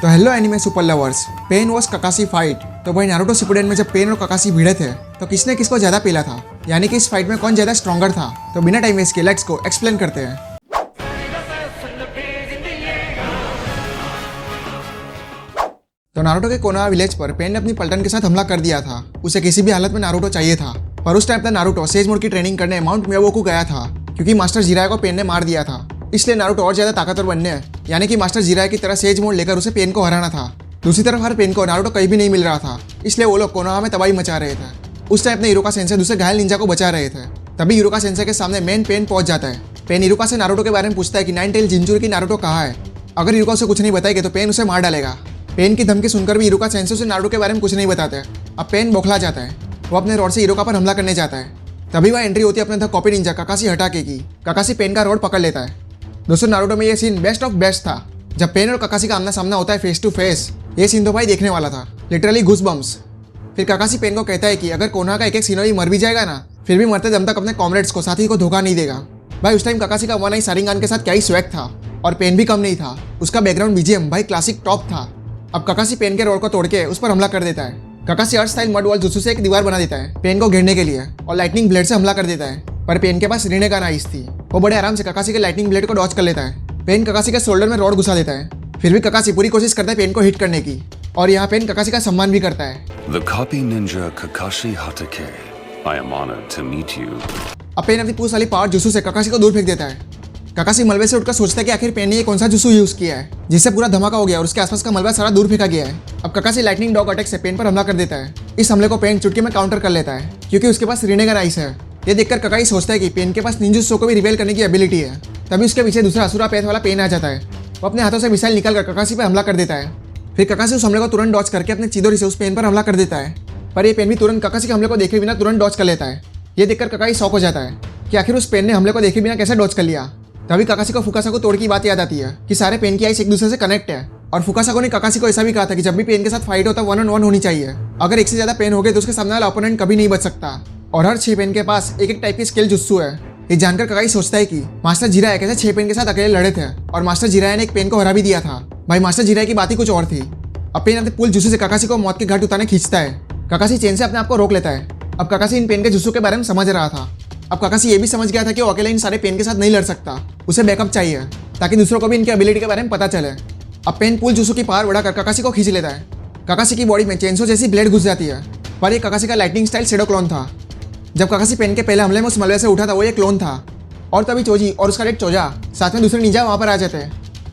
तो hello anime super lovers, pain versus Kakashi fight. तो भाई नारुतो शिपुडेन में जब पेन और ककाशी भिड़े थे तो किसने किसको ज्यादा पीला था, यानी कि इस फाइट में कौन ज्यादा स्ट्रॉन्गर था। तो बिना टाइम वेस्ट के लेट्स को एक्सप्लेन करते हैं। तो नारुतो के कोनोहा विलेज पर पेन ने अपनी पलटन के साथ हमला कर दिया था। उसे किसी भी हालत में नारुतो चाहिए था, पर उस टाइम पर नारुतो सेज मोड की ट्रेनिंग करने माउंट मियाओको गया था, क्योंकि मास्टर जिराया को पेन ने मार दिया था। इसलिए नारुतो और ज्यादा ताकतवर बनने, यानी कि मास्टर जिराया की तरह सेज मोड लेकर उसे पेन को हराना था। दूसरी तरफ हर पेन को नारुतो कहीं भी नहीं मिल रहा था, इसलिए वो लोग कोनोहा में तबाही मचा रहे थे। उस टाइम अपने हिरुका सेंसे दूसरे घायल निंजा को बचा रहे थे। तभी हिरुका सेंसे के सामने मेन पेन पहुंच जाता है। पेन हिरुका से नारुतो के बारे में पूछता है कि नाइन टेल जिंचुरी की नारुतो कहाँ है। अगर हिरुका उसे कुछ नहीं बताएगा तो पेन उसे मार डालेगा। पेन की धमकी सुनकर भी हिरुका सेंसे उसे नारुतो के बारे में कुछ नहीं बताते। अब पेन बौखला जाता है, वो अपने रॉड से हिरुका पर हमला करने जाता है। तभी वह एंट्री होती है अपने द कॉपी निंजा ककाशी हटाके की। ककाशी पेन का रॉड पकड़ लेता है। दोस्तों नारुतो में ये सीन बेस्ट ऑफ बेस्ट था, जब पेन और ककाशी का आमना सामना होता है फेस टू फेस। ये सीन तो भाई देखने वाला था, लिटरली घुस बम्स। फिर ककाशी पेन को कहता है कि अगर कोनोहा का एक एक सिनोरी मर भी जाएगा ना, फिर भी मरते दम तक अपने कॉमरेड्स को, साथी को धोखा नहीं देगा। भाई उस टाइम ककाशी का वन आई सारिंगान के साथ क्या ही स्वैग था, और पेन भी कम नहीं था। उसका बैकग्राउंड बीजीएम भाई क्लासिक टॉप था। अब ककाशी पेन के रोड को तोड़ के उस पर हमला कर देता है। ककाशी अर्थ स्टाइल मड वॉल जुत्सु से एक दीवार बना देता है पेन को घेरने के लिए, और लाइटनिंग ब्लेड से हमला कर देता है। पर पेन के पास रिने का नाइस थी, वो बड़े आराम से ककाशी के लाइटनिंग ब्लेड को डॉच कर लेता है। पेन ककाशी के शोल्डर में रॉड घुसा देता है, फिर भी ककाशी पूरी कोशिश करता है पेन को हिट करने की, और यहाँ पेन ककाशी का सम्मान भी करता है। The copy ninja Kakashi Hatake. I am honored to meet you. अब पेन अपनी पूछ वाली पावर जुत्सु से ककाशी को दूर फेंक देता है। ककाशी मलबे से उठकर सोचता है कि आखिर पेन ने ये कौन सा जुत्सु यूज किया है जिससे पूरा धमाका हो गया और उसके आसपास का मलबा सारा दूर फेंका गया है। अब ककाशी लाइटनिंग डॉग अटैक से पेन पर हमला कर देता है। इस हमले को पेन चुटकी में काउंटर कर लेता है, क्योंकि उसके पास रिने का नाइस है। ये देखकर ककाशी सोचता है कि पेन के पास निंजुत्सु को भी रिवेल करने की एबिलिटी है। तभी उसके पीछे दूसरा असुरा पैथ वाला पेन आ जाता है। वो अपने हाथों से मिसाइल निकालकर ककाशी पर हमला कर देता है। फिर ककाशी उस हमले को तुरंत डॉच करके अपने चिदोरी से उस पेन पर हमला कर देता है, पर ये पेन भी तुरंत ककाशी के हमले को देखे बिना तुरंत डॉच कर लेता है। ये देखकर ककाशी शॉक हो जाता है कि आखिर उस पेन ने हमले को देखे बिना कैसे डॉच कर लिया। तभी ककाशी को फुकासा को तोड़ की बात याद आती है कि सारे पेन की आइस एक दूसरे से कनेक्ट है, और फुकासा को ने ककाशी को ऐसा भी कहा था कि जब भी पेन के साथ फाइट हो तो 1-on-1 होनी चाहिए। अगर एक से ज्यादा पेन हो गए तो उसके सामने वाला ओपोनेंट कभी नहीं बच सकता, और हर 6 पेन के पास एक एक टाइप की स्किल जुत्सु है। ये जानकर ककाशी सोचता है कि मास्टर जिराया कैसे 6 पेन के साथ अकेले लड़े थे, और मास्टर जिराया ने एक पेन को हरा भी दिया था। भाई मास्टर जिराया की बात ही कुछ और थी। अब पेन अपने पुल जुत्सु से ककाशी को मौत के घाट उतारने खींचता है। ककाशी चेन से अपने आप को रोक लेता है। अब ककाशी इन पेन के जुत्सु के बारे में समझ रहा था। अब ककाशी ये भी समझ गया था कि वो अकेले इन सारे पेन के साथ नहीं लड़ सकता, उसे बैकअप चाहिए ताकि दूसरों को भी इनकी एबिलिटी के बारे में पता चले। अब पेन पुल जुत्सु की पावर बढ़ाकर ककाशी को खींच लेता है। ककाशी की बॉडी में चेनसो जैसी ब्लेड घुस जाती है, पर ये ककाशी का लाइटनिंग स्टाइल शेडो क्लोन था। जब ककाशी पेन के पहले हमले में उस मलबे से उठा था वो ये क्लोन था। और तभी चोजी और उसका डेट चोजा साथ में दूसरे निंजा वहाँ पर आ जाते हैं।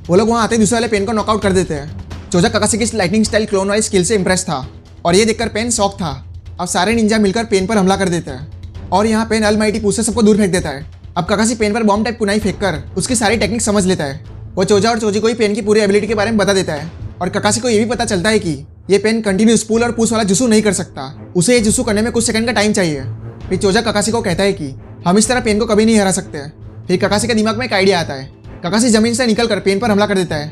वो लोग वहाँ आते दूसरे वाले पेन को नॉकआउट कर देते हैं। चोजा ककाशी की इस लाइटनिंग स्टाइल क्लोन वाली स्किल से इंप्रेस था, और ये देखकर पेन शॉक था। अब सारे निंजा मिलकर पेन पर हमला कर देते हैं, और यहाँ पेन अलमाइटी पूछ से सबको दूर फेंक देता है। अब ककाशी पेन पर बॉम्ब टाइप कुनाई फेंककर उसकी सारी टेक्निक समझ लेता है। वो चोजा और चोजी को ही पेन की पूरी एबिलिटी के बारे में बता देता है, और ककाशी को ये भी पता चलता है कि ये पेन कंटिन्यूस पुल और पुश वाला जुत्सु नहीं कर सकता, उसे ये जुत्सु करने में कुछ सेकंड का टाइम चाहिए। फिर चोजा ककाशी को कहता है कि हम इस तरह पेन को कभी नहीं हरा सकते। फिर ककाशी के दिमाग में एक आइडिया आता है। ककाशी जमीन से निकलकर पेन पर हमला कर देता है,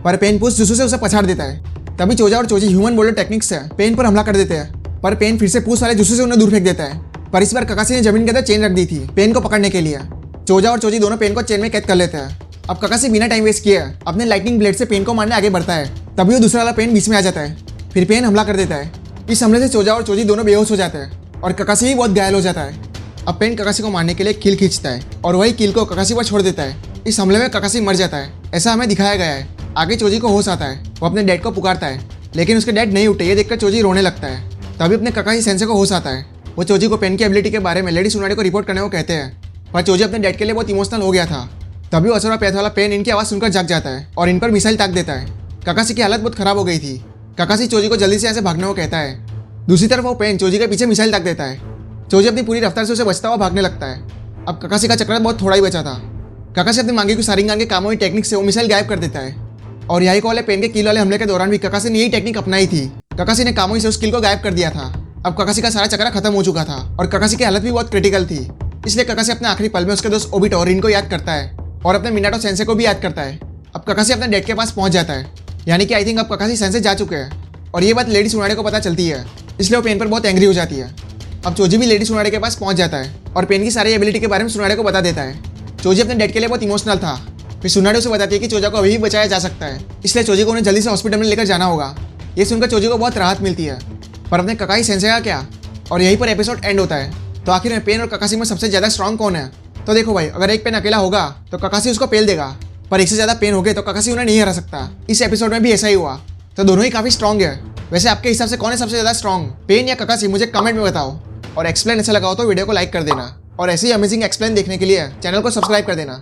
पर पेन पुश जुत्सु से उसे पछाड़ देता है। तभी चोजा और चोजी ह्यूमन बोल्डर टेक्निक से पेन पर हमला कर देते हैं, पर पेन फिर से पुश वाले जुत्सु से उन्हें दूर फेंक देता है। पर इस बार ककाशी ने जमीन के अंदर चेन रख दी थी पेन को पकड़ने के लिए। चोजा और चोजी दोनों पेन को चेन में कैद कर लेते हैं। अब ककाशी बिना टाइम वेस्ट किए अपने लाइटनिंग ब्लेड से पेन को मारने आगे बढ़ता है। तभी वो दूसरा वाला पेन बीच में आ जाता है। फिर पेन हमला कर देता है। इस हमले से चोजा और चोजी दोनों बेहोश हो जाते हैं, और ककाशी भी बहुत घायल हो जाता है। अब पेन ककाशी को मारने के लिए कील खींचता है, और वही कील को ककाशी पर छोड़ देता है। इस हमले में ककाशी मर जाता है, ऐसा हमें दिखाया गया है। आगे चोजी को होश आता है, वो अपने डैड को पुकारता है, लेकिन उसके डैड नहीं उठे। ये देखकर चोजी रोने लगता है। तभी अपने ककाशी सेंसे को होश आता है। वो चोजी को पेन की एबिलिटी के बारे में लेडी सुनाडे को रिपोर्ट करने को कहते हैं, पर चोजी अपने डैड के लिए बहुत इमोशनल हो गया था। तभी असुरा पैथ वाला पेन इनकी आवाज़ सुनकर जाग जाता है और इन पर मिसाइल ताक देता है। ककाशी की हालत बहुत खराब हो गई थी। ककाशी चोजी को जल्दी से ऐसे भागने को कहता है। दूसरी तरफ वो पेन चोजी के पीछे मिसाइल ताक देता है। चोजी अपनी पूरी रफ्तार से उसे बचता हुआ भागने लगता है। अब ककाशी का चक्कर बहुत थोड़ा ही बचा था। ककाशी अपनी मांगी को सारिंगान के कामों की टेक्निक से वो मिसाइल गायब कर देता है, और यही को वाले पेन के कील वाले हमले के दौरान भी ककाशी ने यही टेक्निक अपनाई थी। ककाशी ने कामोई से उस कील को गायब कर दिया था। अब ककाशी का सारा चक्कर खत्म हो चुका था, और ककाशी की हालत भी बहुत क्रिटिकल थी। इसलिए ककाशी अपने आखिरी पल में उसके दोस्त ओबिटो और इनको याद करता है, और अपने मिनाटो सेंसे को भी याद करता है। अब ककाशी अपने डैड के पास पहुंच जाता है, यानी कि आई थिंक अब ककाशी सेंसे जा चुके हैं, और ये बात लेडी सुनाडे को पता चलती है, इसलिए वो पेन पर बहुत एंग्री हो जाती है। अब चोजी भी लेडी सुनाडे के पास पहुंच जाता है, और पेन की सारी एबिलिटी के बारे में सुनाडे को बता देता है। चोजी अपने डैड के लिए बहुत इमोशनल था, फिर सुनाडे उसे बताती है कि चोजा को अभी भी बचाया जा सकता है, इसलिए चोजी को उन्हें जल्दी से हॉस्पिटल में लेकर जाना होगा। ये सुनकर चोजी को बहुत राहत मिलती है, पर अपने ककाई सेंसे का क्या? और यहीं पर एपिसोड एंड होता है। तो आखिर में पेन और ककाशी में सबसे ज़्यादा स्ट्रांग कौन है? तो देखो भाई, अगर एक पेन अकेला होगा तो ककाशी उसको पेल देगा, पर एक से ज़्यादा पेन हो गए तो ककाशी उन्हें नहीं हरा सकता। इस एपिसोड में भी ऐसा ही हुआ, तो दोनों ही काफ़ी स्ट्रांग है। वैसे आपके हिसाब से कौन है सबसे ज़्यादा स्ट्रांग, पेन या ककाशी? मुझे कमेंट में बताओ। और एक्सप्लेन अच्छा लगा हो तो वीडियो को लाइक कर देना, और ऐसे ही अमेजिंग एक्सप्लेन देखने के लिए चैनल को सब्सक्राइब कर देना।